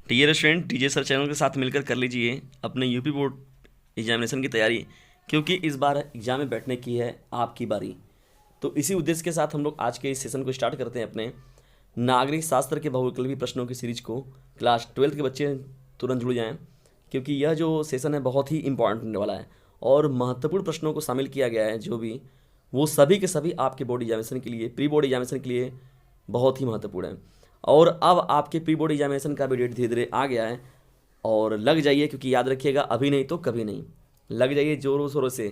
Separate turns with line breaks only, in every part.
Dear student, DJ sir channel के साथ मिलकर कर लीजिए अपने यूपी बोर्ड एग्जामिनेशन की तैयारी, क्योंकि इस बार एग्जाम में बैठने की है आपकी बारी। तो इसी उद्देश्य के साथ हम लोग आज के इस सेशन को स्टार्ट करते हैं अपने नागरिक शास्त्र के बहुविकल्पी प्रश्नों की सीरीज को। क्लास 12 के बच्चे तुरंत जुड़ जाएं, क्योंकि यह जो सेशन है बहुत ही इंपॉर्टेंट होने वाला है और महत्वपूर्ण प्रश्नों को शामिल किया गया है। जो भी वो सभी के सभी आपके बोर्ड एग्जामिनेशन के लिए, प्री बोर्ड एग्जामिनेशन के लिए बहुत ही महत्वपूर्ण है। और अब आपके प्री बोर्ड एग्जामिनेशन का भी डेट धीरे धीरे आ गया है और लग जाइए, क्योंकि याद रखिएगा अभी नहीं तो कभी नहीं। लग जाइए जोरों शोरों से,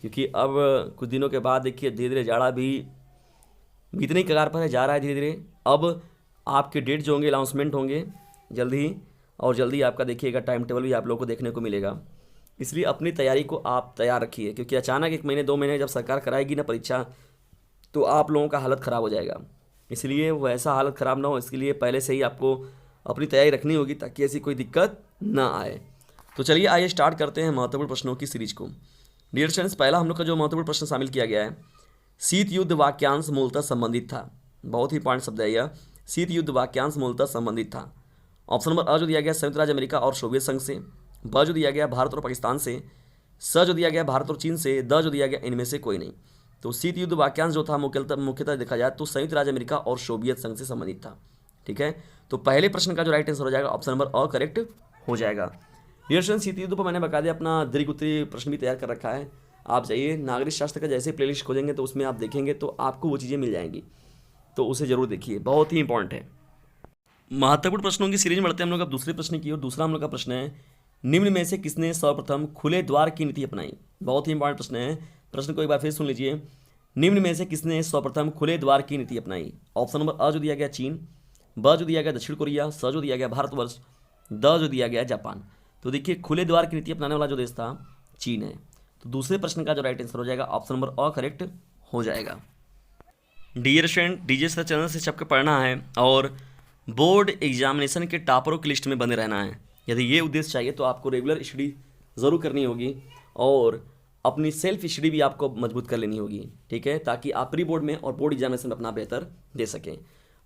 क्योंकि अब कुछ दिनों के बाद देखिए धीरे धीरे जाड़ा भी बीतने की कगार पर है, जा रहा है धीरे धीरे। अब आपके डेट जो होंगे अनाउंसमेंट होंगे जल्दी ही, और जल्दी आपका देखिएगा टाइम टेबल भी आप लोगों को देखने को मिलेगा। इसलिए अपनी तैयारी को आप तैयार रखिए, क्योंकि अचानक 1 महीने 2 महीने जब सरकार कराएगी ना परीक्षा, तो आप लोगों का हालत ख़राब हो जाएगा। इसलिए वैसा हालत ख़राब ना हो, इसके लिए पहले से ही आपको अपनी तैयारी रखनी होगी, ताकि ऐसी कोई दिक्कत ना आए। तो चलिए आइए स्टार्ट करते हैं महत्वपूर्ण प्रश्नों की सीरीज को। डियर स्टूडेंट्स, पहला हम लोग का जो महत्वपूर्ण प्रश्न शामिल किया गया है, शीत युद्ध वाक्यांश मूलतः संबंधित था। बहुत ही इंपॉर्टेंट शब्द है यह, शीत युद्ध वाक्यांश मूलतः संबंधित था। ऑप्शन नंबर अ जो दिया गया संयुक्त राज्य अमेरिका और सोवियत संघ से, ब जो दिया गया भारत और पाकिस्तान से, स जो दिया गया भारत और चीन से, द जो दिया गया इनमें से कोई नहीं। तो शीत युद्ध वाक्यांश जो था मुख्यतः देखा जाए तो संयुक्त राज्य अमेरिका और सोवियत संघ से संबंधित था। ठीक है, तो पहले प्रश्न का जो राइट आंसर हो जाएगा ऑप्शन नंबर अ करेक्ट हो जाएगा। डियर स्टूडेंट्स, शीत युद्ध पर मैंने बकायदे अपना दीर्घ उत्तरीय प्रश्न भी तैयार कर रखा है। आप जाइए नागरिक शास्त्र का जैसे प्लेलिस्ट खोजेंगे तो उसमें आप देखेंगे तो आपको वो चीज़ें मिल जाएंगी, तो उसे जरूर देखिए, बहुत ही इंपॉर्टेंट है। महत्वपूर्ण प्रश्नों की सीरीज में बढ़ते हैं हम लोग अब दूसरे प्रश्न की ओर। दूसरा हम लोग का प्रश्न है, निम्न में से किसने सर्वप्रथम खुले द्वार की नीति अपनाई। बहुत ही इंपॉर्टेंट प्रश्न है, प्रश्न को एक बार फिर सुन लीजिए। निम्न में से किसने सर्वप्रथम खुले द्वार की नीति अपनाई। ऑप्शन नंबर अ जो दिया गया चीन, ब जो दिया गया दक्षिण कोरिया, स जो दिया गया भारतवर्ष, द जो दिया गया जापान। तो देखिए खुले द्वार की नीति अपनाने वाला जो देश था चीन है। तो दूसरे प्रश्न का जो राइट आंसर हो जाएगा ऑप्शन नंबर अ करेक्ट हो जाएगा। Dear student, DJ sir channel से छपकर पढ़ना है और बोर्ड एग्जामिनेशन के टॉपरों की लिस्ट में बने रहना है। यदि ये उद्देश्य चाहिए तो आपको रेगुलर स्टडी ज़रूर करनी होगी और अपनी सेल्फ स्टडी भी आपको मजबूत कर लेनी होगी। ठीक है, ताकि आप प्री बोर्ड में और बोर्ड एग्जामिनेशन में अपना बेहतर दे सकें।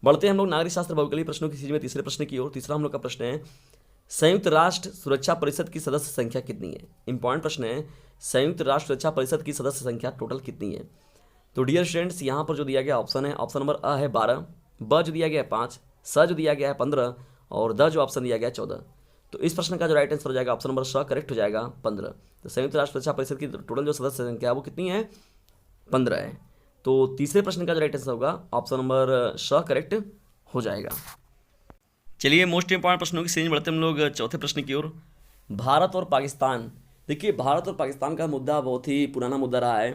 बढ़ते हैं हम लोग नागरिक शास्त्र बहुविकल्पी प्रश्नों की सीरीज में तीसरे प्रश्न की ओर। तीसरा हम लोग का प्रश्न है, संयुक्त राष्ट्र सुरक्षा परिषद की सदस्य संख्या कितनी है। इंपॉर्टेंट प्रश्न है, संयुक्त राष्ट्र सुरक्षा परिषद की सदस्य संख्या टोटल कितनी है। तो डियर स्टूडेंट्स, यहाँ पर जो दिया गया ऑप्शन है, ऑप्शन नंबर अ है 12, ब जो दिया गया है 5, स जो दिया गया है 15 और द जो ऑप्शन दिया गया है 14। तो इस प्रश्न का जो राइट आंसर हो जाएगा ऑप्शन नंबर स करेक्ट हो जाएगा 15। तो संयुक्त राष्ट्र सुरक्षा परिषद की टोटल जो सदस्य संख्या है वो कितनी है, 15 है। तो तीसरे प्रश्न का जो राइट आंसर होगा ऑप्शन नंबर स करेक्ट हो जाएगा। चलिए मोस्ट इंपॉर्टेंट प्रश्नों की सीरीज बढ़ते हम लोग चौथे प्रश्न की ओर। भारत और पाकिस्तान। देखिए भारत और पाकिस्तान का मुद्दा बहुत ही पुराना मुद्दा रहा है,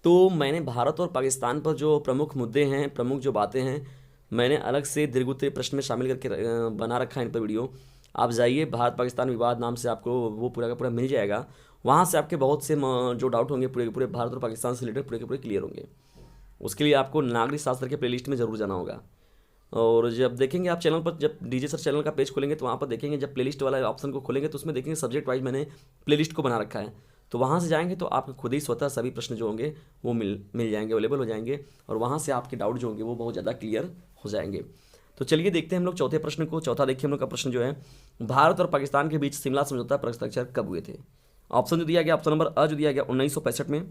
तो मैंने भारत और पाकिस्तान पर जो प्रमुख मुद्दे हैं, प्रमुख जो बातें हैं, मैंने अलग से दीर्घोत्तरीय प्रश्न में शामिल करके बना रखा है इन पर वीडियो। आप जाइए भारत पाकिस्तान विवाद नाम से आपको वो पूरा का पूरा मिल जाएगा। वहाँ से आपके बहुत से जो डाउट होंगे पूरे के पूरे भारत और पाकिस्तान से रिलेटेड पूरे के पूरे क्लियर होंगे। उसके लिए आपको नागरिक शास्त्र के प्लेलिस्ट में ज़रूर जाना होगा। और जब देखेंगे आप चैनल पर, जब डीजे सर चैनल का पेज खोलेंगे तो वहाँ पर देखेंगे, जब प्लेलिस्ट वाला ऑप्शन को खोलेंगे तो उसमें देखेंगे सब्जेक्ट वाइज मैंने प्लेलिस्ट को बना रखा है। तो वहाँ से जाएंगे तो आपको खुद ही स्वतः सभी प्रश्न जो होंगे वो मिल जाएंगे, अवेलेबल हो जाएंगे, और वहाँ से आपके डाउट जो होंगे वो बहुत ज़्यादा क्लियर हो जाएंगे। तो चलिए देखते हैं हम लोग चौथे प्रश्न को। चौथा देखिए हम लोग का प्रश्न जो है, भारत और पाकिस्तान के बीच शिमला समझौता पर हस्ताक्षर कब हुए थे। ऑप्शन जो दिया गया, ऑप्शन नंबर अ जो दिया गया 1965 में,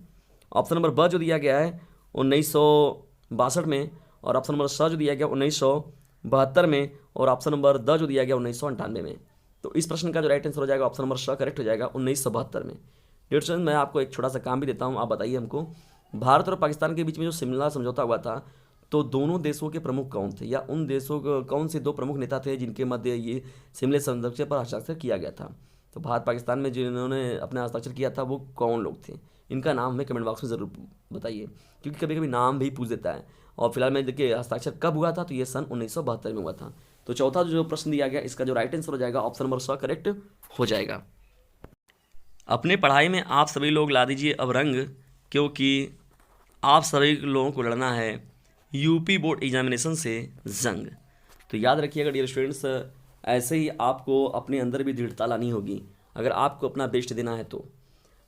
ऑप्शन नंबर ब जो दिया गया है 1962 में, और ऑप्शन नंबर स जो दिया गया 1972 में, और ऑप्शन नंबर द जो दिया गया 1998 में। तो इस प्रश्न का जो राइट आंसर हो जाएगा ऑप्शन नंबर स करेक्ट हो जाएगा 1972 में। डियर स्टूडेंट, मैं आपको एक छोटा सा काम भी देता हूँ, आप बताइए हमको, भारत और पाकिस्तान के बीच में जो शिमला समझौता हुआ था तो दोनों देशों के प्रमुख कौन थे, या उन देशों को कौन से दो प्रमुख नेता थे जिनके मध्य ये शिमला समझौते पर हस्ताक्षर किया गया था। तो भारत पाकिस्तान में जिन्होंने अपना हस्ताक्षर किया था वो कौन लोग थे, इनका नाम हमें कमेंट बॉक्स में ज़रूर बताइए, क्योंकि कभी कभी नाम भी पूछ देता है। और फिलहाल में देखिए हस्ताक्षर कब हुआ था, तो ये सन 1972 में हुआ था। तो चौथा जो प्रश्न दिया गया इसका जो राइट आंसर हो जाएगा ऑप्शन नंबर स करेक्ट हो जाएगा। अपने पढ़ाई में आप सभी लोग ला दीजिए अब रंग, क्योंकि आप सभी लोगों को लड़ना है यूपी बोर्ड एग्जामिनेशन से जंग। तो याद रखिएगा डियर स्टूडेंट्स, ऐसे ही आपको अपने अंदर भी दृढ़ता लानी होगी अगर आपको अपना बेस्ट देना है तो।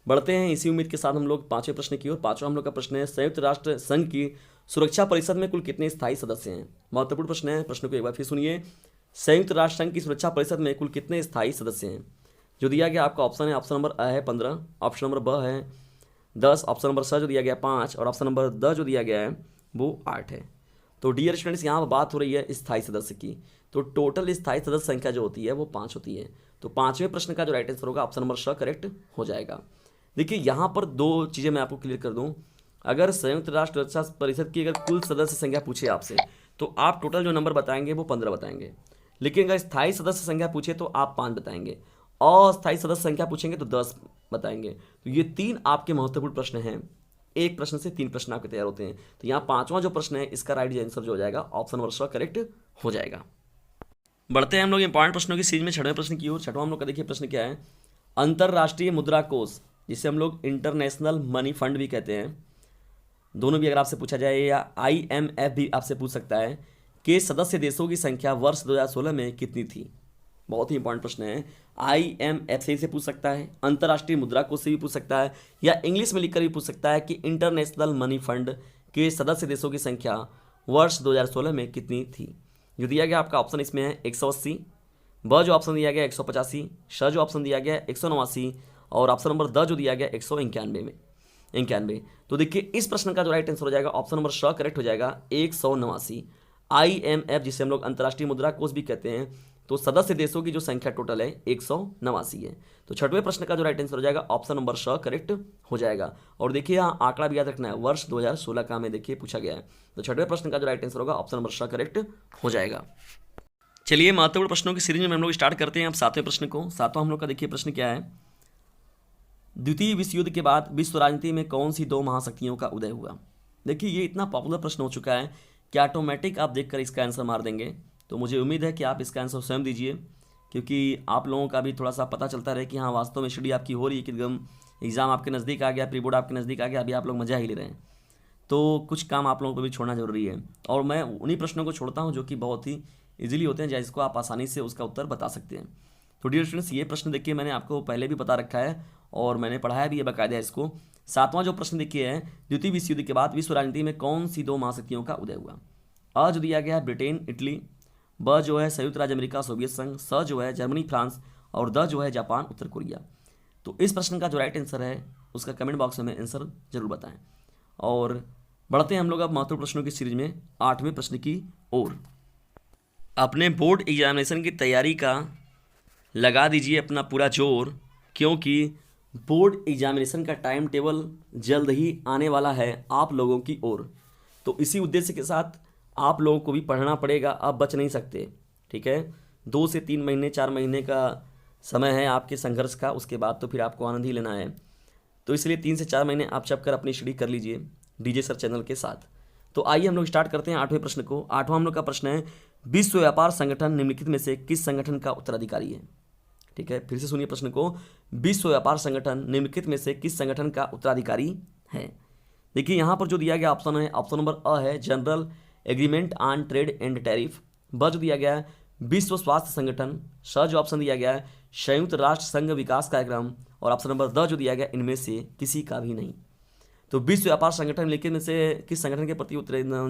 बढ़ते हैं इसी उम्मीद के साथ हम लोग पांचवें प्रश्न की ओर। पांचवा हम लोग का प्रश्न है, संयुक्त राष्ट्र संघ की सुरक्षा परिषद में कुल कितने स्थायी सदस्य हैं। महत्वपूर्ण प्रश्न है, प्रश्न को एक बार फिर सुनिए। संयुक्त राष्ट्र संघ की सुरक्षा परिषद में कुल कितने स्थायी सदस्य हैं? जो दिया गया आपका ऑप्शन है, ऑप्शन नंबर अ है 15, ऑप्शन नंबर ब है 10, ऑप्शन नंबर स जो दिया गया 5 और ऑप्शन नंबर द जो दिया गया है वो 8 है। तो डियर स्टूडेंट्स, यहाँ पर बात हो रही है स्थायी सदस्य की। तो टोटल स्थायी सदस्य संख्या जो होती है वो 5 होती है। तो 5वें प्रश्न का जो राइट आंसर होगा ऑप्शन नंबर स करेक्ट हो जाएगा। देखिए यहाँ पर दो चीज़ें मैं आपको क्लियर कर दूँ। अगर संयुक्त राष्ट्र सुरक्षा परिषद की अगर कुल सदस्य संख्या पूछे आपसे तो आप टोटल जो नंबर बताएंगे वो 15 बताएंगे, लेकिन अगर स्थायी सदस्य संख्या पूछे तो आप 5 बताएंगे, अस्थायी सदस्य संख्या पूछेंगे तो 10 बताएंगे। तो ये 3 आपके महत्वपूर्ण प्रश्न हैं। एक प्रश्न से 3 प्रश्न आपके तैयार होते हैं। तो यहाँ 5वां जो प्रश्न है इसका राइट आंसर जो हो जाएगा ऑप्शन नंबर स करेक्ट हो जाएगा। बढ़ते हैं हम लोग इंपॉर्टेंट प्रश्नों की सीरीज में 6वें प्रश्न की ओर। 6वां हम लोग का देखिए प्रश्न क्या है। अंतरराष्ट्रीय मुद्रा कोष, जिसे हम लोग इंटरनेशनल मनी फंड भी कहते हैं, दोनों भी अगर आपसे पूछा जाए, या IMF भी आपसे पूछ सकता है, के सदस्य देशों की संख्या वर्ष 2016 में कितनी थी? बहुत ही इंपॉर्टेंट प्रश्न है। IMF से पूछ सकता है, अंतर्राष्ट्रीय मुद्रा कोष से भी पूछ सकता है, या इंग्लिश में लिखकर भी पूछ सकता है कि इंटरनेशनल मनी फंड के सदस्य देशों की संख्या वर्ष 2016 में कितनी थी? जो दिया गया आपका ऑप्शन इसमें है 180, ब जो ऑप्शन दिया गया 185, श जो ऑप्शन दिया गया 189 और ऑप्शन नंबर द जो दिया गया 191 में 91। तो देखिए इस प्रश्न का जो राइट आंसर हो जाएगा ऑप्शन नंबर श करेक्ट हो जाएगा 189। IMF जिसे हम लोग अंतर्राष्ट्रीय मुद्रा कोष भी कहते हैं, तो सदस्य देशों की जो संख्या टोटल है 189 है। तो 6वें प्रश्न का जो राइट आंसर हो जाएगा ऑप्शन नंबर श करेक्ट हो जाएगा। और देखिए यहाँ आंकड़ा भी याद रखना है, वर्ष 2016 का हमें देखिए पूछा गया है। तो 6वें प्रश्न का जो राइट आंसर होगा ऑप्शन नंबर श करेक्ट हो जाएगा। चलिए महत्वपूर्ण प्रश्नों की सीरीज में हम लोग स्टार्ट करते हैं अब 7वें प्रश्न को। 7वां हम लोग का देखिए प्रश्न क्या है। द्वितीय विश्व युद्ध के बाद विश्व राजनीति में कौन सी 2 महाशक्तियों का उदय हुआ? देखिए ये इतना पॉपुलर प्रश्न हो चुका है कि ऑटोमेटिक आप देखकर इसका आंसर मार देंगे। तो मुझे उम्मीद है कि आप इसका आंसर स्वयं दीजिए, क्योंकि आप लोगों का भी थोड़ा सा पता चलता रहे कि हाँ वास्तव में स्टडी आपकी हो रही है, कि एकदम एग्ज़ाम आपके नज़दीक आ गया, प्री बोर्ड आपके नज़दीक आ गया, अभी आप लोग मज़ा ही ले रहे हैं। तो कुछ काम आप लोगों को भी छोड़ना जरूरी है, और मैं उन्हीं प्रश्नों को छोड़ता हूँ जो कि बहुत ही ईजिली होते हैं, जिसको आप आसानी से उसका उत्तर बता सकते हैं। तो डियर स्टूडेंट्स, ये प्रश्न देखिए मैंने आपको पहले भी बता रखा है और मैंने पढ़ाया भी है बाकायदा इसको। 7वां जो प्रश्न देखिए है, द्वितीय विश्व युद्ध के बाद विश्व राजनीति में कौन सी 2 महाशक्तियों का उदय हुआ? अ जो दिया गया है ब्रिटेन इटली, ब जो है संयुक्त राज्य अमेरिका सोवियत संघ, स जो है जर्मनी फ्रांस और द जो है जापान उत्तर कोरिया। तो इस प्रश्न का जो राइट आंसर है उसका कमेंट बॉक्स में आंसर जरूर बताएं। और बढ़ते हैं हम लोग अब महत्वपूर्ण प्रश्नों की सीरीज में 8वें प्रश्न की ओर। अपने बोर्ड एग्जामिनेशन की तैयारी का लगा दीजिए अपना पूरा जोर, क्योंकि बोर्ड एग्जामिनेशन का टाइम टेबल जल्द ही आने वाला है आप लोगों की ओर। तो इसी उद्देश्य के साथ आप लोगों को भी पढ़ना पड़ेगा, आप बच नहीं सकते, ठीक है। 2 से 3 महीने 4 महीने का समय है आपके संघर्ष का, उसके बाद तो फिर आपको आनंद ही लेना है। तो इसलिए 3 से 4 महीने आप छप कर अपनी स्टडी कर लीजिए डीजे सर चैनल के साथ। तो आइए हम लोग स्टार्ट करते हैं 8वें प्रश्न को। 8वां हम लोग का प्रश्न है, विश्व व्यापार संगठन निम्नलिखित में से किस संगठन का उत्तराधिकारी है? ठीक है, फिर से सुनिए प्रश्न को। विश्व व्यापार संगठन निम्नलिखित में से किस संगठन का उत्तराधिकारी है? देखिए यहाँ पर जो दिया गया ऑप्शन है, ऑप्शन नंबर अ है general agreement on trade and tariff, ब जो दिया गया है विश्व स्वास्थ्य संगठन, स जो ऑप्शन दिया गया है संयुक्त राष्ट्र संघ विकास कार्यक्रम और ऑप्शन नंबर द जो दिया गया इनमें से किसी का भी नहीं। तो विश्व व्यापार संगठन निम्नलिखित में से किस संगठन के प्रति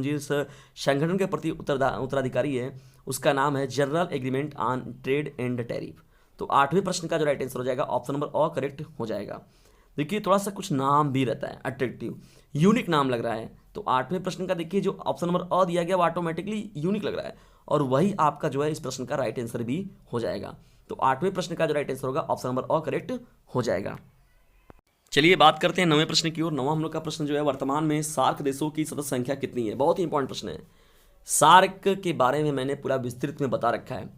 जिस संगठन के प्रति उत्तराधिकारी है उसका नाम है general agreement on trade and tariff. तो 8वें प्रश्न का जो राइट आंसर हो जाएगा ऑप्शन नंबर अ करेक्ट हो जाएगा। देखिए थोड़ा सा कुछ नाम भी रहता है, अट्रैक्टिव यूनिक नाम लग रहा है। तो 8वें प्रश्न का देखिए जो ऑप्शन नंबर अ दिया गया वो ऑटोमेटिकली यूनिक लग रहा है, और वही आपका जो है इस प्रश्न का राइट आंसर भी हो जाएगा। तो 8वें प्रश्न का जो राइट आंसर होगा ऑप्शन नंबर अ करेक्ट हो जाएगा। चलिए बात करते हैं 9वें प्रश्न की ओर। 9वां हम लोग का प्रश्न जो है, वर्तमान में सार्क देशों की सदस्य संख्या कितनी है? बहुत ही इंपॉर्टेंट प्रश्न है। सार्क के बारे में मैंने पूरा विस्तृत में बता रखा है।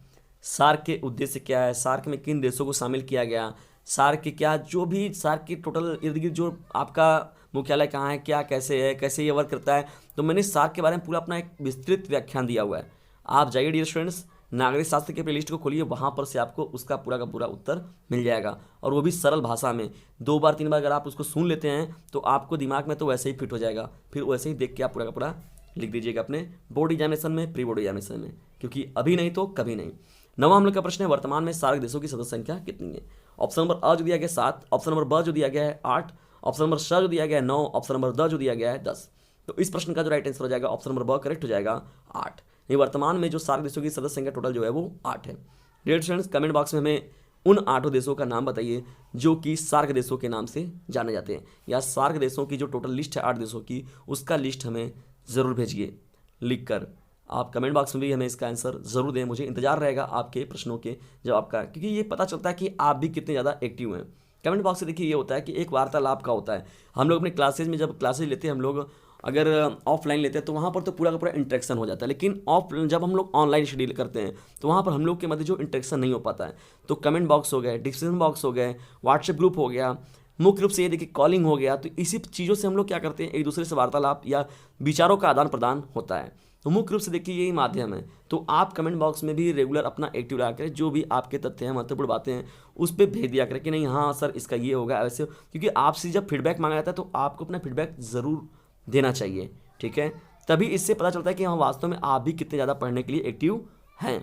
सार्क के उद्देश्य क्या है, सार्क में किन देशों को शामिल किया गया, सार्क के क्या जो भी सार्क की टोटल इर्द गिर्द जो आपका मुख्यालय कहाँ है, क्या कैसे है, कैसे ये वर्क करता है, तो मैंने सार्क के बारे में पूरा अपना एक विस्तृत व्याख्यान दिया हुआ है। आप जाइए डियर स्टूडेंट्स, नागरिक शास्त्र के प्लेलिस्ट को खोलिए, वहाँ पर से आपको उसका पूरा का पूरा उत्तर मिल जाएगा, और वो भी सरल भाषा में। 2 बार 3 बार अगर आप उसको सुन लेते हैं तो आपको दिमाग में तो वैसे ही फिट हो जाएगा, फिर वैसे ही देख के आप पूरा का पूरा लिख दीजिएगा अपने बोर्ड एग्जामिनेशन में, प्री बोर्ड एग्जामिनेशन में, क्योंकि अभी नहीं तो कभी नहीं। 9वां हम लोग का प्रश्न है, वर्तमान में सार्क देशों की सदस्य संख्या कितनी है? ऑप्शन नंबर अ जो दिया गया 7, ऑप्शन नंबर ब जो दिया गया है 8, ऑप्शन नंबर स जो दिया गया है 9, ऑप्शन नंबर द जो दिया गया है 10। तो इस प्रश्न का जो राइट आंसर हो जाएगा ऑप्शन नंबर ब करेक्ट हो जाएगा 8। ये वर्तमान में जो सार्क देशों की सदस्य संख्या टोटल जो है वो 8 है। डियर स्टूडेंट्स, कमेंट बॉक्स में हमें उन 8 देशों का नाम बताइए जो कि सार्क देशों के नाम से जाने जाते हैं, या सार्क देशों की जो टोटल लिस्ट है 8 देशों की, उसका लिस्ट हमें ज़रूर भेजिए लिख कर। आप कमेंट बॉक्स में भी हमें इसका आंसर ज़रूर दें, मुझे इंतजार रहेगा आपके प्रश्नों के जवाब का, क्योंकि ये पता चलता है कि आप भी कितने ज़्यादा एक्टिव हैं। कमेंट बॉक्स से देखिए ये होता है कि एक वार्तालाप का होता है। हम लोग अपने क्लासेज में जब क्लासेज लेते हैं, हम लोग अगर ऑफलाइन लेते हैं तो वहाँ पर तो पूरा का पूरा इंटरेक्शन हो जाता है, लेकिन जब हम लोग ऑनलाइन शेड्यूल करते हैं तो वहाँ पर हम लोग के मध्य जो इंटरेक्शन नहीं हो पाता है। तो कमेंट बॉक्स हो गए, डिस्क्रिप्शन बॉक्स हो गए, व्हाट्सएप ग्रुप हो गया, मुख्य रूप से ये देखिए कॉलिंग हो गया, तो इसी चीज़ों से हम लोग क्या करते हैं, एक दूसरे से वार्तालाप या विचारों का आदान प्रदान होता है। तो मुख्य रूप से देखिए यही माध्यम है। तो आप कमेंट बॉक्स में भी रेगुलर अपना एक्टिव रहा करें, जो भी आपके तथ्य हैं, महत्वपूर्ण बातें हैं, उस पर भेज दिया करें कि नहीं हाँ सर इसका ये होगा ऐसे, क्योंकि आपसे जब फीडबैक मांगा जाता है तो आपको अपना फीडबैक ज़रूर देना चाहिए, ठीक है। तभी इससे पता चलता है कि हाँ वास्तव में आप भी कितने ज़्यादा पढ़ने के लिए एक्टिव हैं।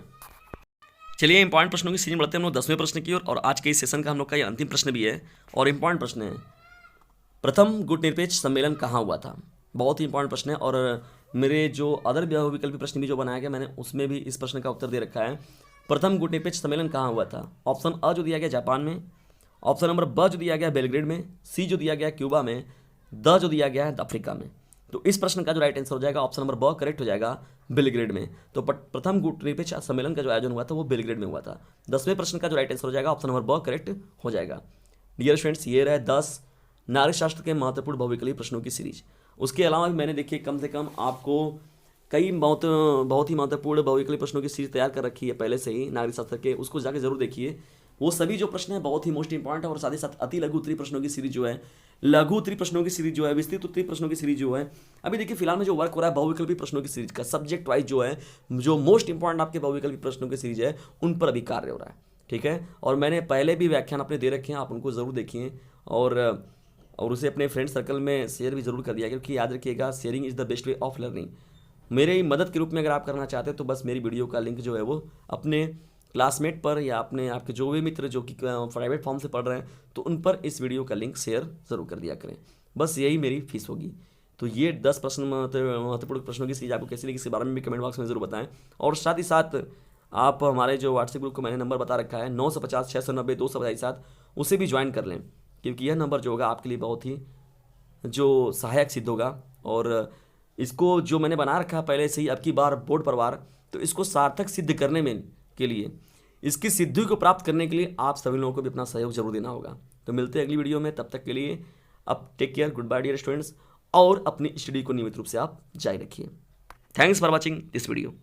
चलिए इंपॉर्टेंट प्रश्नों की सीरीज बढ़ते हैं हम लोग 10वें प्रश्न की ओर, और आज के इस सेशन का हम लोग का ये अंतिम प्रश्न भी है और इंपॉर्टेंट प्रश्न है। प्रथम गुटनिरपेक्ष सम्मेलन कहाँ हुआ था? बहुत ही इंपॉर्टेंट प्रश्न है, और मेरे जो अदर विकल्पी प्रश्न भी जो बनाया गया मैंने उसमें भी इस प्रश्न का उत्तर दे रखा है। प्रथम गुटनिरपेक्ष सम्मेलन कहाँ हुआ था? ऑप्शन अ जो दिया गया जापान में, ऑप्शन नंबर ब जो दिया गया बेलग्रेड में, सी जो दिया गया क्यूबा में, द जो दिया गया है अफ्रीका में। तो इस प्रश्न का जो राइट आंसर हो जाएगा ऑप्शन नंबर ब करेक्ट हो जाएगा, बेलग्रेड में। तो प्रथम गुटनिरपेक्ष सम्मेलन का जो आयोजन हुआ था वो बेलग्रेड में हुआ था। 10वें प्रश्न का जो राइट आंसर हो जाएगा ऑप्शन नंबर ब करेक्ट हो जाएगा। डियर स्टूडेंट्स, ये रहे 10 नारी शास्त्र के महत्वपूर्ण बहुविकल्पी प्रश्नों की सीरीज। उसके अलावा भी मैंने देखिए कम से कम आपको कई बहुत ही महत्वपूर्ण बहुविकल्पी प्रश्नों की सीरीज तैयार कर रखी है पहले से ही नागरिक शास्त्र के, उसको जाके जरूर देखिए। वो सभी जो प्रश्न है बहुत ही मोस्ट इंपॉर्टेंट है, और साथ ही साथ अति लघु उत्तरीय प्रश्नों की सीरीज जो है, लघु उत्तरीय प्रश्नों की सीरीज जो है, विस्तृत उत्तरीय प्रश्नों की सीरीज जो है, अभी देखिए फिलहाल में जो वर्क हो रहा है बहुविकल्पी प्रश्नों की सीरीज का सब्जेक्ट वाइज जो है, जो मोस्ट इंपॉर्टेंट आपके बहुविकल्पी प्रश्नों की सीरीज है उन पर अभी कार्य हो रहा है, ठीक है। और मैंने पहले भी व्याख्यान अपने दे रखे हैं, आप उनको जरूर देखिए और उसे अपने फ्रेंड सर्कल में शेयर भी जरूर कर दिया, क्योंकि याद रखिएगा sharing is the best way of learning. मेरे मदद के रूप में अगर आप करना चाहते हो तो बस मेरी वीडियो का लिंक जो है वो अपने क्लासमेट पर या अपने आपके जो भी मित्र जो कि प्राइवेट फॉर्म से पढ़ रहे हैं तो उन पर इस वीडियो का लिंक शेयर ज़रूर कर दिया करें। बस यही मेरी फीस होगी। तो ये 10 प्रश्न महत्वपूर्ण प्रश्नों की सीरीज आपको कैसी लगी इसके बारे में भी कमेंट बॉक्स में ज़रूर बताएं। और साथ ही साथ आप हमारे जो व्हाट्सएप ग्रुप को मैंने नंबर बता रखा है 950 690 227, उसे भी ज्वाइन कर लें, क्योंकि यह नंबर जो होगा आपके लिए बहुत ही जो सहायक सिद्ध होगा। और इसको जो मैंने बना रखा है पहले से ही अब की बार बोर्ड पर वार, तो इसको सार्थक सिद्ध करने में के लिए, इसकी सिद्धि को प्राप्त करने के लिए आप सभी लोगों को भी अपना सहयोग जरूर देना होगा। तो मिलते हैं अगली वीडियो में, तब तक के लिए अब take care, good bye dear students, और अपनी स्टडी को नियमित रूप से आप जारी रखिए। Thanks for watching this video.